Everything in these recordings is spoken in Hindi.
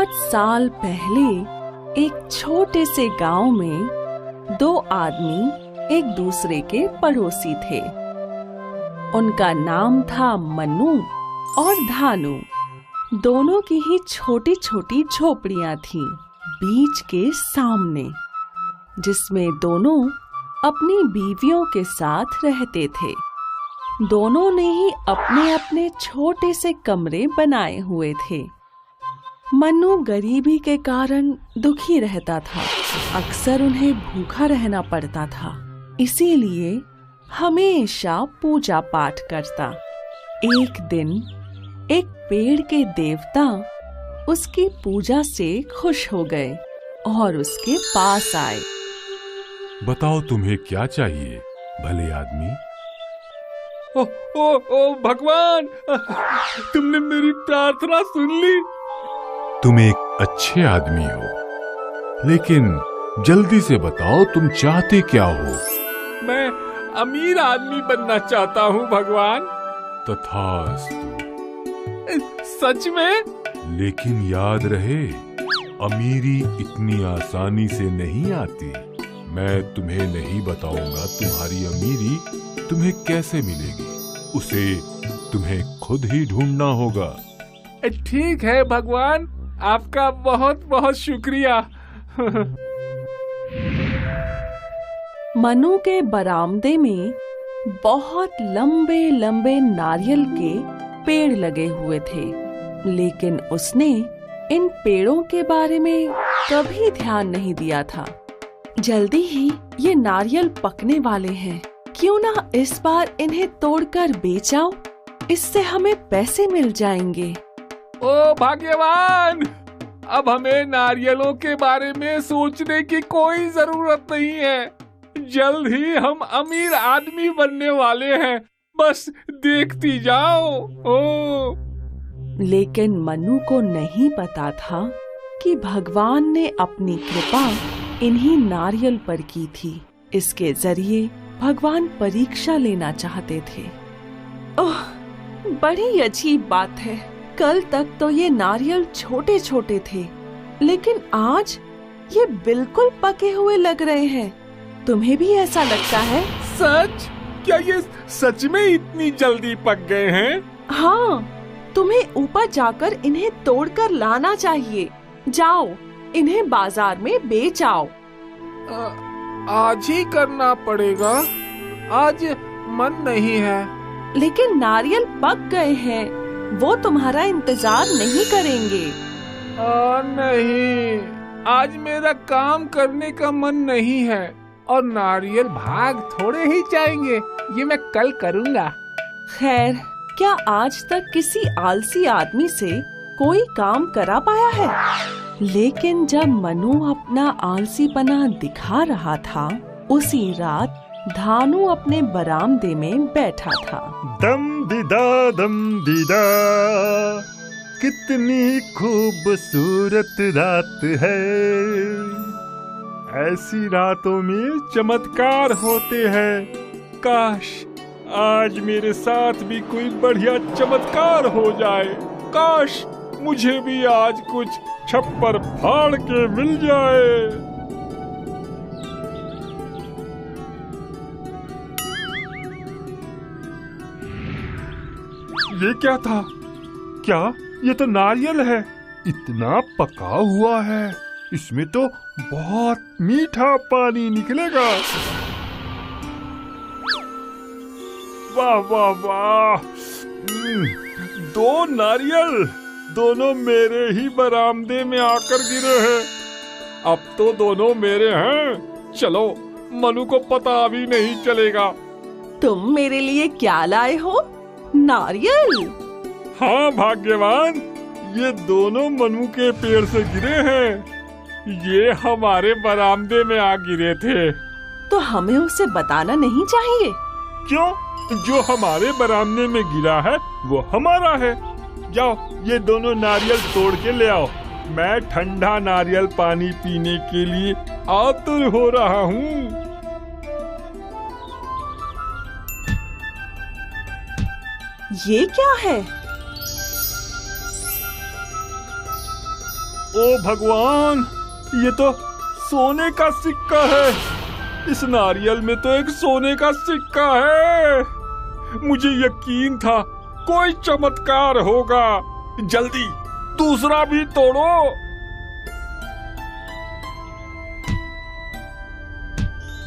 बहुत साल पहले एक छोटे से गांव में दो आदमी एक दूसरे के पड़ोसी थे। उनका नाम था मन्नू और धानु। दोनों की ही छोटी छोटी झोपड़ियां थीं बीच के सामने, जिसमें दोनों अपनी बीवियों के साथ रहते थे। दोनों ने ही अपने अपने छोटे से कमरे बनाए हुए थे। मन्नू गरीबी के कारण दुखी रहता था। अक्सर उन्हें भूखा रहना पड़ता था, इसीलिए हमेशा पूजा पाठ करता। एक दिन एक पेड़ के देवता उसकी पूजा से खुश हो गए और उसके पास आए। बताओ तुम्हें क्या चाहिए भले आदमी? ओ भगवान, तुमने मेरी प्रार्थना सुन ली। तुम एक अच्छे आदमी हो, लेकिन जल्दी से बताओ तुम चाहते क्या हो? मैं अमीर आदमी बनना चाहता हूँ भगवान। तथास्तु। सच में? लेकिन याद रहे, अमीरी इतनी आसानी से नहीं आती। मैं तुम्हें नहीं बताऊंगा तुम्हारी अमीरी तुम्हें कैसे मिलेगी। उसे तुम्हें खुद ही ढूंढना होगा। ठीक है भगवान, आपका बहुत बहुत शुक्रिया। मनु के बरामदे में बहुत लंबे लंबे नारियल के पेड़ लगे हुए थे, लेकिन उसने इन पेड़ों के बारे में कभी ध्यान नहीं दिया था। जल्दी ही ये नारियल पकने वाले हैं, क्यों ना इस बार इन्हें तोड़कर बेच आओ, इससे हमें पैसे मिल जाएंगे। ओ भाग्यवान, अब हमें नारियलों के बारे में सोचने की कोई जरूरत नहीं है। जल्द ही हम अमीर आदमी बनने वाले हैं, बस देखती जाओ। ओ लेकिन मन्नू को नहीं पता था कि भगवान ने अपनी कृपा इन्हीं नारियल पर की थी। इसके जरिए भगवान परीक्षा लेना चाहते थे। ओह, बड़ी अजीब बात है। कल तक तो ये नारियल छोटे छोटे थे, लेकिन आज ये बिल्कुल पके हुए लग रहे हैं। तुम्हें भी ऐसा लगता है? सच? क्या ये सच में इतनी जल्दी पक गए हैं? हाँ, तुम्हें ऊपर जाकर इन्हें तोड़कर लाना चाहिए। जाओ, इन्हें बाजार में बेच आओ। आज ही करना पड़ेगा। आज मन नहीं है। लेकिन नारियल पक गए हैं, वो तुम्हारा इंतजार नहीं करेंगे। नहीं, आज मेरा काम करने का मन नहीं है और नारियल भाग थोड़े ही जाएंगे। ये मैं कल करूँगा। खैर, क्या आज तक किसी आलसी आदमी से कोई काम करा पाया है? लेकिन जब मनु अपना आलसीपना दिखा रहा था, उसी रात धानु अपने बरामदे में बैठा था। दम दीदा, कितनी खूबसूरत रात है। ऐसी रातों में चमत्कार होते हैं। काश आज मेरे साथ भी कोई बढ़िया चमत्कार हो जाए। काश मुझे भी आज कुछ छप्पर फाड़ के मिल जाए। ये क्या था? क्या ये तो नारियल है? इतना पका हुआ है, इसमें तो बहुत मीठा पानी निकलेगा। वाह वाह वाह! 2 नारियल, दोनों मेरे ही बरामदे में आकर गिरे हैं। अब तो दोनों मेरे हैं। चलो, मनु को पता भी नहीं चलेगा। तुम मेरे लिए क्या लाए हो? नारियल? हाँ भाग्यवान, ये दोनों मनु के पेड़ से गिरे हैं। ये हमारे बरामदे में आ गिरे थे। तो हमें उसे बताना नहीं चाहिए? क्यों? जो हमारे बरामदे में गिरा है वो हमारा है। जाओ, ये दोनों नारियल तोड़ के ले आओ। मैं ठंडा नारियल पानी पीने के लिए आतुर हो रहा हूँ। ये क्या है? ओ भगवान, ये तो सोने का सिक्का है। इस नारियल में तो एक सोने का सिक्का है। मुझे यकीन था कोई चमत्कार होगा। जल्दी दूसरा भी तोड़ो।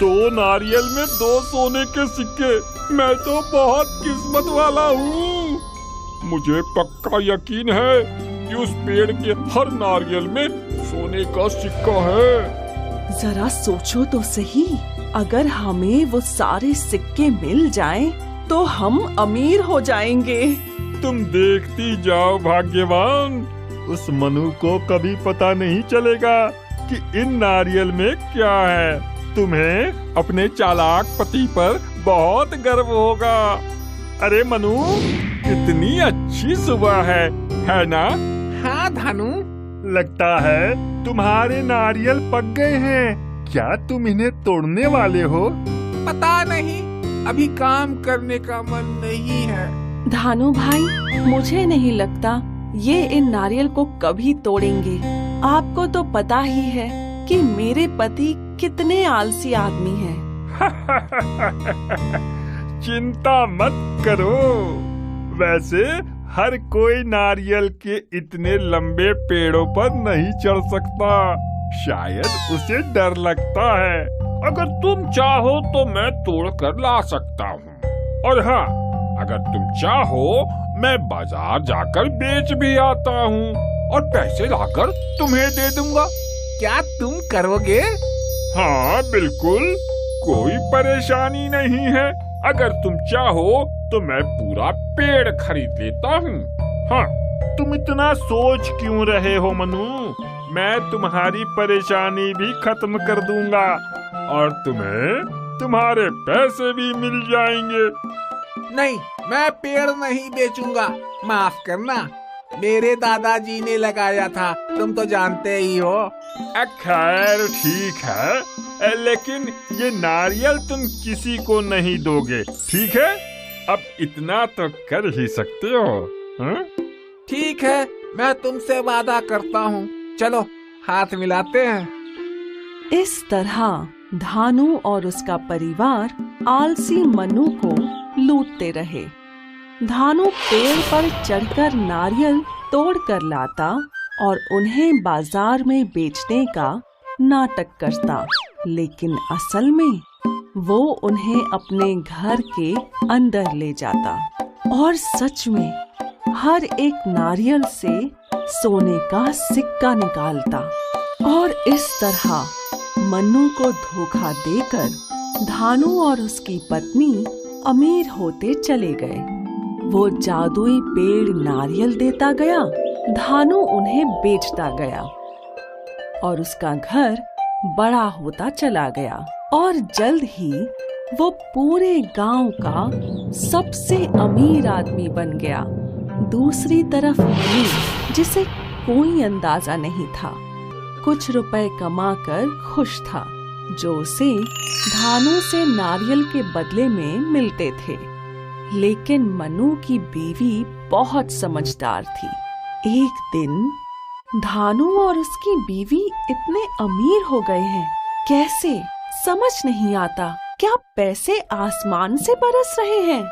दो नारियल में 2 सोने के सिक्के। मैं तो बहुत किस्मत वाला हूँ। मुझे पक्का यकीन है कि उस पेड़ के हर नारियल में सोने का सिक्का है। जरा सोचो तो सही, अगर हमें वो सारे सिक्के मिल जाएं, तो हम अमीर हो जाएंगे। तुम देखती जाओ भाग्यवान। उस मनु को कभी पता नहीं चलेगा कि इन नारियल में क्या है। तुम्हें अपने चालाक पति पर बहुत गर्व होगा। अरे मनु, कितनी अच्छी सुबह है ना? हाँ धानु, लगता है तुम्हारे नारियल पक गए हैं। क्या तुम इन्हें तोड़ने वाले हो? पता नहीं, अभी काम करने का मन नहीं है। धानु भाई, मुझे नहीं लगता ये इन नारियल को कभी तोड़ेंगे। आपको तो पता ही है कि मेरे पति कितने आलसी आदमी हैं। चिंता मत करो। वैसे हर कोई नारियल के इतने लंबे पेड़ों पर नहीं चढ़ सकता। शायद उसे डर लगता है। अगर तुम चाहो तो मैं तोड़ कर ला सकता हूँ। और हाँ, अगर तुम चाहो मैं बाजार जाकर बेच भी आता हूँ और पैसे लाकर तुम्हें दे दूंगा। क्या तुम करोगे? हाँ बिल्कुल, कोई परेशानी नहीं है। अगर तुम चाहो तो मैं पूरा पेड़ खरीद लेता हूँ। हाँ, तुम इतना सोच क्यों रहे हो मनु? मैं तुम्हारी परेशानी भी खत्म कर दूंगा और तुम्हें तुम्हारे पैसे भी मिल जाएंगे। नहीं, मैं पेड़ नहीं बेचूंगा। माफ करना, मेरे दादाजी ने लगाया था, तुम तो जानते ही हो। खैर ठीक है, लेकिन ये नारियल तुम किसी को नहीं दोगे, ठीक है? अब इतना तो कर ही सकते हो। हाँ? ठीक है, मैं तुमसे वादा करता हूँ। चलो हाथ मिलाते हैं। इस तरह धानु और उसका परिवार आलसी मनु को लूटते रहे। धानु पेड़ पर चढ़कर नारियल तोड़ कर लाता और उन्हें बाजार में बेचने का नाटक करता, लेकिन असल में वो उन्हें अपने घर के अंदर ले जाता और सच में हर एक नारियल से सोने का सिक्का निकालता। और इस तरह मन्नू को धोखा देकर धानु और उसकी पत्नी अमीर होते चले गए। वो जादुई पेड़ नारियल देता गया, धानु उन्हें बेचता गया और उसका घर बड़ा होता चला गया और जल्द ही वो पूरे गांव का सबसे अमीर आदमी बन गया। दूसरी तरफ मनु, जिसे कोई अंदाजा नहीं था, कुछ रुपए कमाकर खुश था जो उसे धानु से नारियल के बदले में मिलते थे। लेकिन मनु की बीवी बहुत समझदार थी। एक दिन धानु और उसकी बीवी इतने अमीर हो गए हैं, कैसे समझ नहीं आता। क्या पैसे आसमान से बरस रहे हैं?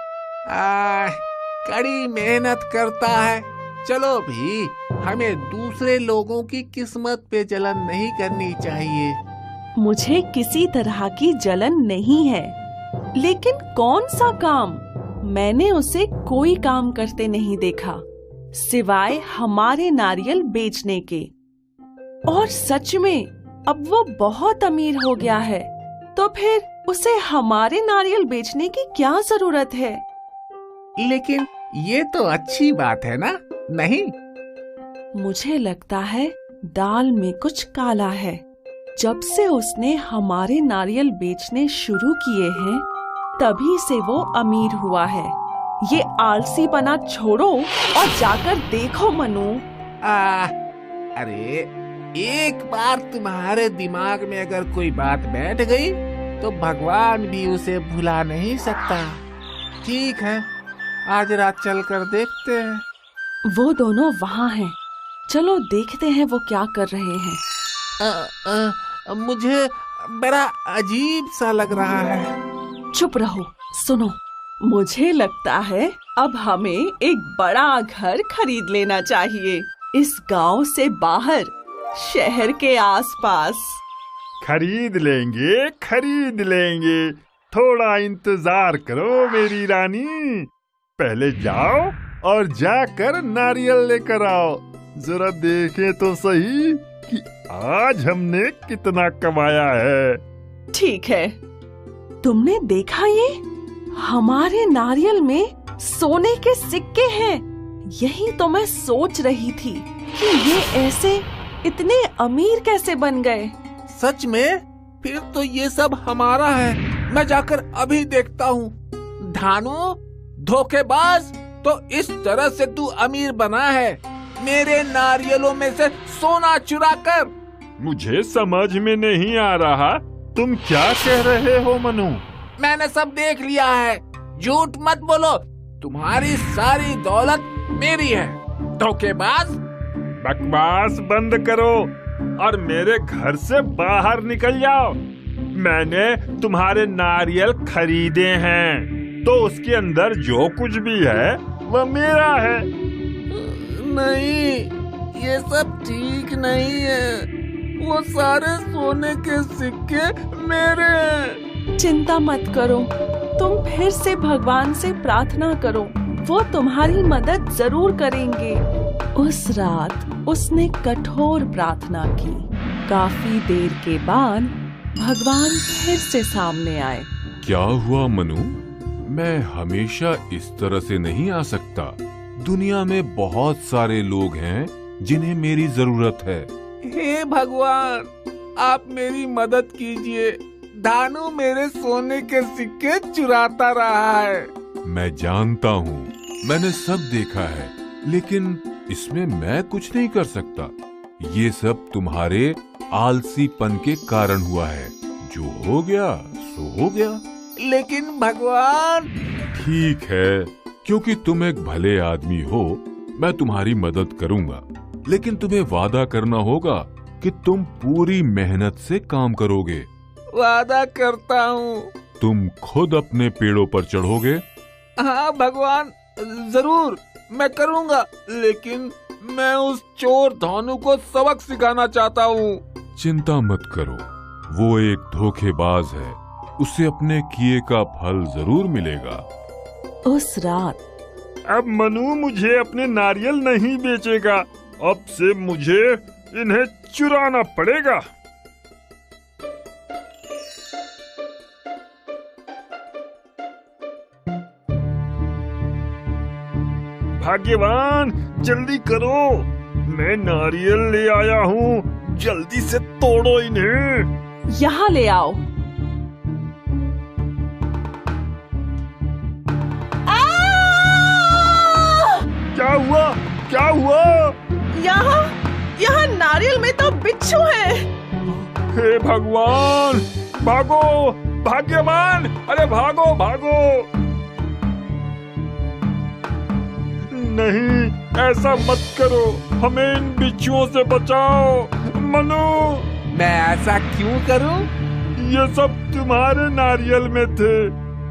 कड़ी मेहनत करता है। चलो भी, हमें दूसरे लोगों की किस्मत पे जलन नहीं करनी चाहिए। मुझे किसी तरह की जलन नहीं है, लेकिन कौन सा काम? मैंने उसे कोई काम करते नहीं देखा सिवाय हमारे नारियल बेचने के। और सच में अब वो बहुत अमीर हो गया है, तो फिर उसे हमारे नारियल बेचने की क्या जरूरत है? लेकिन ये तो अच्छी बात है ना, नहीं? मुझे लगता है दाल में कुछ काला है। जब से उसने हमारे नारियल बेचने शुरू किए हैं, तभी से वो अमीर हुआ है। ये आलसी बना छोड़ो और जाकर देखो मनु। अरे एक बार तुम्हारे दिमाग में अगर कोई बात बैठ गई तो भगवान भी उसे भुला नहीं सकता। ठीक है, आज रात चल कर देखते हैं। वो दोनों वहाँ हैं। चलो देखते हैं वो क्या कर रहे हैं। मुझे बड़ा अजीब सा लग रहा है। चुप रहो, सुनो। मुझे लगता है अब हमें एक बड़ा घर खरीद लेना चाहिए, इस गांव से बाहर, शहर के आसपास। खरीद लेंगे। थोड़ा इंतजार करो मेरी रानी। पहले जाओ और जाकर नारियल लेकर आओ। जरा देखें तो सही कि आज हमने कितना कमाया है। ठीक है। तुमने देखा ये? हमारे नारियल में सोने के सिक्के हैं। यही तो मैं सोच रही थी कि ये ऐसे इतने अमीर कैसे बन गए। सच में? फिर तो ये सब हमारा है। मैं जाकर अभी देखता हूँ। धानु, धोखेबाज, तो इस तरह से तू अमीर बना है, मेरे नारियलों में से सोना चुराकर। मुझे समझ में नहीं आ रहा तुम क्या कह रहे हो मनु। मैंने सब देख लिया है। झूठ मत बोलो। तुम्हारी सारी दौलत मेरी है, धोखेबाज। बकवास बंद करो और मेरे घर से बाहर निकल जाओ। मैंने तुम्हारे नारियल खरीदे हैं, तो उसके अंदर जो कुछ भी है वह मेरा है। नहीं, ये सब ठीक नहीं है। वो सारे सोने के सिक्के मेरे हैं। चिंता मत करो, तुम फिर से भगवान से प्रार्थना करो, वो तुम्हारी मदद जरूर करेंगे। उस रात उसने कठोर प्रार्थना की। काफी देर के बाद भगवान फिर से सामने आए। क्या हुआ मनु? मैं हमेशा इस तरह से नहीं आ सकता। दुनिया में बहुत सारे लोग हैं जिन्हें मेरी जरूरत है। हे भगवान, आप मेरी मदद कीजिए। धानु मेरे सोने के सिक्के चुराता रहा है। मैं जानता हूँ, मैंने सब देखा है, लेकिन इसमें मैं कुछ नहीं कर सकता। ये सब तुम्हारे आलसीपन के कारण हुआ है। जो हो गया सो हो गया। लेकिन भगवान। ठीक है, क्योंकि तुम एक भले आदमी हो, मैं तुम्हारी मदद करूंगा, लेकिन तुम्हें वादा करना होगा कि तुम पूरी मेहनत से काम करोगे। वादा करता हूँ। तुम खुद अपने पेड़ों पर चढ़ोगे? हाँ भगवान, जरूर मैं करूँगा, लेकिन मैं उस चोर धानु को सबक सिखाना चाहता हूँ। चिंता मत करो, वो एक धोखेबाज है, उसे अपने किए का फल जरूर मिलेगा। उस रात अब मनु मुझे अपने नारियल नहीं बेचेगा। अब से मुझे इन्हें चुराना पड़ेगा। भाग्यवान, जल्दी करो, मैं नारियल ले आया हूँ। जल्दी से तोड़ो इन्हें। यहाँ ले आओ। क्या हुआ? क्या हुआ? यहाँ नारियल में तो बिच्छू है। हे भगवान, भागो भाग्यवान, अरे भागो भागो। नहीं, ऐसा मत करो, हमें इन बिच्छुओं से बचाओ। मनु, मैं ऐसा क्यों करूं? ये सब तुम्हारे नारियल में थे।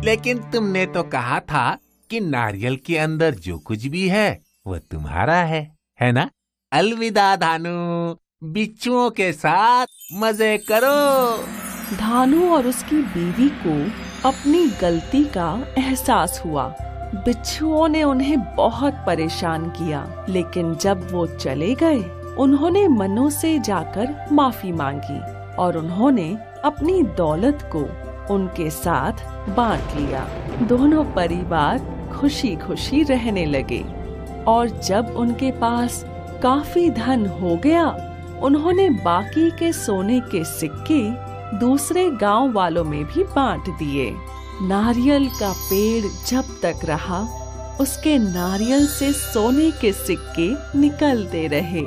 लेकिन तुमने तो कहा था कि नारियल के अंदर जो कुछ भी है वो तुम्हारा है ना? अलविदा धानु, बिच्छुओं के साथ मजे करो। धानु और उसकी बीवी को अपनी गलती का एहसास हुआ। बिच्छुओं ने उन्हें बहुत परेशान किया, लेकिन जब वो चले गए, उन्होंने मनु से जाकर माफी मांगी और उन्होंने अपनी दौलत को उनके साथ बांट लिया। दोनों परिवार खुशी खुशी रहने लगे और जब उनके पास काफी धन हो गया, उन्होंने बाकी के सोने के सिक्के दूसरे गांव वालों में भी बांट दिए। नारियल का पेड़ जब तक रहा, उसके नारियल से सोने के सिक्के निकलते रहे।